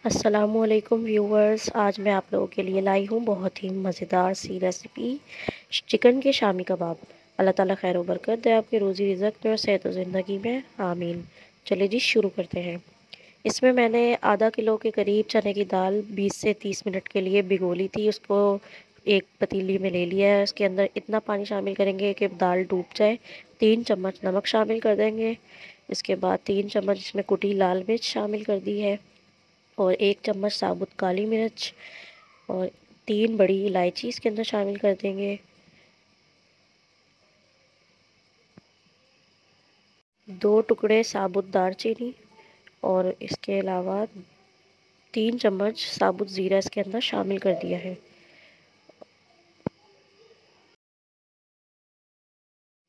अस्सलामुअलैकुम व्यूवर्स, आज मैं आप लोगों के लिए लाई हूँ बहुत ही मज़ेदार सी रेसिपी चिकन के शामी कबाब। अल्लाह ताला खैर बरकत दे आपके रोज़ी रिज़्क़ में और सेहत व ज़िंदगी में, आमीन। चलिए जी शुरू करते हैं। इसमें मैंने आधा किलो के करीब चने की दाल 20 से 30 मिनट के लिए भिगो ली थी। उसको एक पतीली में ले लिया है। उसके अंदर इतना पानी शामिल करेंगे कि दाल डूब जाए। 3 चम्मच नमक शामिल कर देंगे। इसके बाद 3 चम्मच इसमें कुटी लाल मिर्च शामिल कर दी है और 1 चम्मच साबुत काली मिर्च और 3 बड़ी इलायची इसके अंदर शामिल कर देंगे। 2 टुकड़े साबुत दालचीनी और इसके अलावा 3 चम्मच साबुत ज़ीरा इसके अंदर शामिल कर दिया है।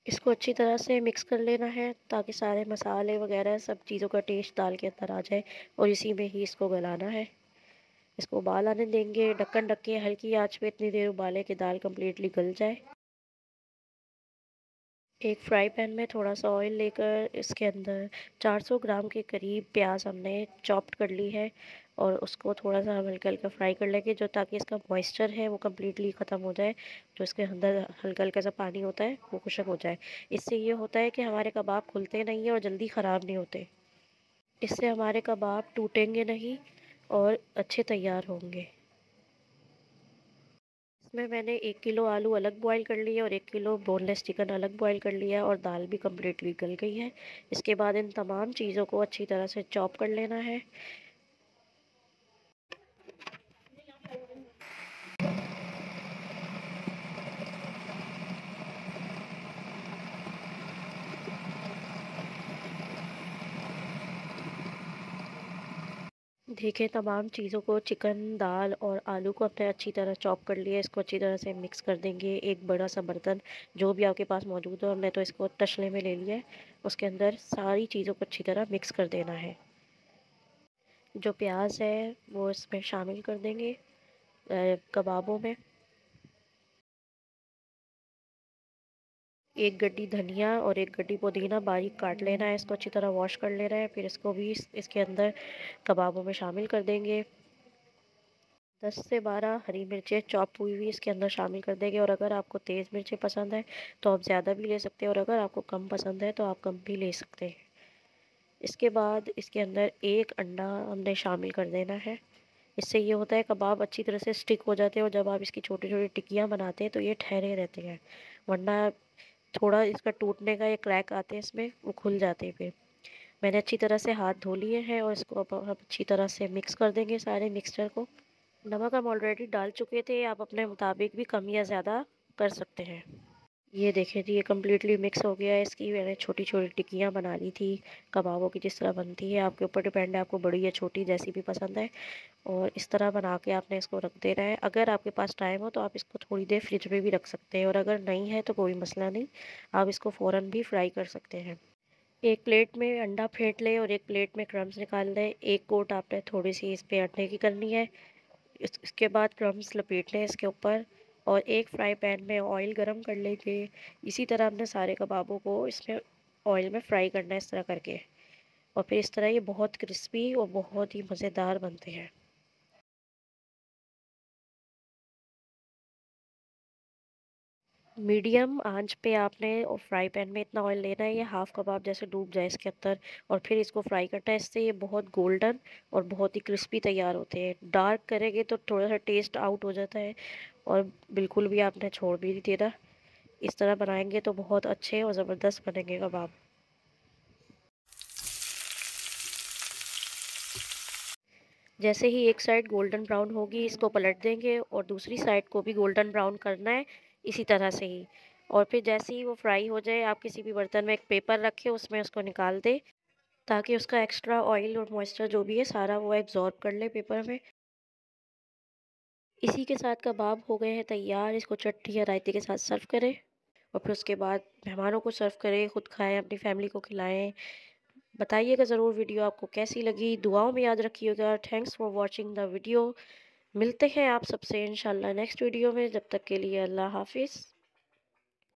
इसको अच्छी तरह से मिक्स कर लेना है ताकि सारे मसाले वगैरह सब चीज़ों का टेस्ट दाल के अंदर आ जाए और इसी में ही इसको गलाना है। इसको उबाल आने देंगे, ढक्कन ढक के हल्की आंच पे इतनी देर उबालें कि दाल कम्प्लीटली गल जाए। एक फ्राई पैन में थोड़ा सा ऑयल लेकर इसके अंदर 400 ग्राम के करीब प्याज हमने चॉप्ड कर ली है और उसको थोड़ा सा हम हल्का हल्का फ्राई कर लेंगे जो ताकि इसका मॉइस्चर है वो कम्प्लीटली ख़त्म हो जाए। जो इसके अंदर हल्का हल्का सा पानी होता है वो खुश्क हो जाए। इससे ये होता है कि हमारे कबाब खुलते नहीं हैं और जल्दी ख़राब नहीं होते। इससे हमारे कबाब टूटेंगे नहीं और अच्छे तैयार होंगे। इसमें मैंने 1 किलो आलू अलग बॉईल कर लिया और 1 किलो बोनलेस चिकन अलग बॉईल कर लिया और दाल भी कम्प्लीटली गल गई है। इसके बाद इन तमाम चीज़ों को अच्छी तरह से चॉप कर लेना है। देखिए तमाम चीज़ों को चिकन दाल और आलू को अपने अच्छी तरह चॉप कर लिया। इसको अच्छी तरह से मिक्स कर देंगे। एक बड़ा सा बर्तन जो भी आपके पास मौजूद हो, हमने तो इसको तसले में ले लिया है। उसके अंदर सारी चीज़ों को अच्छी तरह मिक्स कर देना है। जो प्याज है वो इसमें शामिल कर देंगे कबाबों में। एक गड्डी धनिया और एक गड्डी पुदीना बारीक काट लेना है। इसको अच्छी तरह वॉश कर लेना है। फिर इसको भी इसके अंदर कबाबों में शामिल कर देंगे। 10 से 12 हरी मिर्चें चॉप हुई हुई इसके अंदर शामिल कर देंगे और अगर आपको तेज़ मिर्चें पसंद है तो आप ज़्यादा भी ले सकते हैं और अगर आपको कम पसंद है तो आप कम भी ले सकते हैं। इसके बाद इसके अंदर एक अंडा हमने शामिल कर देना है। इससे ये होता है कबाब अच्छी तरह से स्टिक हो जाते हैं और जब आप इसकी छोटी छोटी टिक्कियाँ बनाते हैं तो ये ठहरे रहते हैं। वरना थोड़ा इसका टूटने का या क्रैक आते हैं इसमें, वो खुल जाते हैं फिर। मैंने अच्छी तरह से हाथ धो लिए हैं और इसको अब हम अच्छी तरह से मिक्स कर देंगे सारे मिक्सचर को। नमक हम ऑलरेडी डाल चुके थे, आप अपने मुताबिक भी कम या ज़्यादा कर सकते हैं। ये देखें जी, ये कम्प्लीटली मिक्स हो गया है। इसकी मैंने छोटी छोटी टिक्कियाँ बना ली थी कबाबों की, जिस तरह बनती है आपके ऊपर डिपेंड है, आपको बड़ी या छोटी जैसी भी पसंद है। और इस तरह बना के आपने इसको रख देना है। अगर आपके पास टाइम हो तो आप इसको थोड़ी देर फ्रिज में भी रख सकते हैं और अगर नहीं है तो कोई मसला नहीं, आप इसको फ़ौरन भी फ्राई कर सकते हैं। एक प्लेट में अंडा फेंट लें और एक प्लेट में क्रम्स निकाल लें। एक कोट आपने थोड़ी सी इस पे अंडे की करनी है। इसके बाद क्रम्स लपेट लें इसके ऊपर और एक फ्राई पैन में ऑयल गरम कर लेंगे। इसी तरह हमने सारे कबाबों को इसमें ऑयल में फ्राई करना है इस तरह करके और फिर इस तरह ये बहुत क्रिस्पी और बहुत ही मज़ेदार बनते हैं। मीडियम आंच पे आपने और फ्राई पैन में इतना ऑयल लेना है ये हाफ़ कबाब जैसे डूब जाए इसके अंदर और फिर इसको फ्राई करना है। इससे ये बहुत गोल्डन और बहुत ही क्रिस्पी तैयार होते हैं। डार्क करेंगे तो थोड़ा सा टेस्ट आउट हो जाता है और बिल्कुल भी आपने छोड़ भी नहीं देना। इस तरह बनाएंगे तो बहुत अच्छे और ज़बरदस्त बनेंगे कबाब। जैसे ही एक साइड गोल्डन ब्राउन होगी इसको पलट देंगे और दूसरी साइड को भी गोल्डन ब्राउन करना है इसी तरह से ही। और फिर जैसे ही वो फ्राई हो जाए आप किसी भी बर्तन में एक पेपर रखें, उसमें उसको निकाल दें ताकि उसका एक्स्ट्रा ऑयल और मॉइस्चर जो भी है सारा वो एब्जॉर्ब कर ले पेपर में। इसी के साथ कबाब हो गए हैं तैयार। इसको चटनी या रायते के साथ सर्व करें और फिर उसके बाद मेहमानों को सर्व करें, खुद खाएं, अपनी फैमिली को खिलाएं। बताइएगा ज़रूर वीडियो आपको कैसी लगी, दुआओं में याद रखिएगा। Thanks for watching the video. मिलते हैं आप सबसे इंशाल्लाह नेक्स्ट वीडियो में। जब तक के लिए अल्लाह हाफिज़।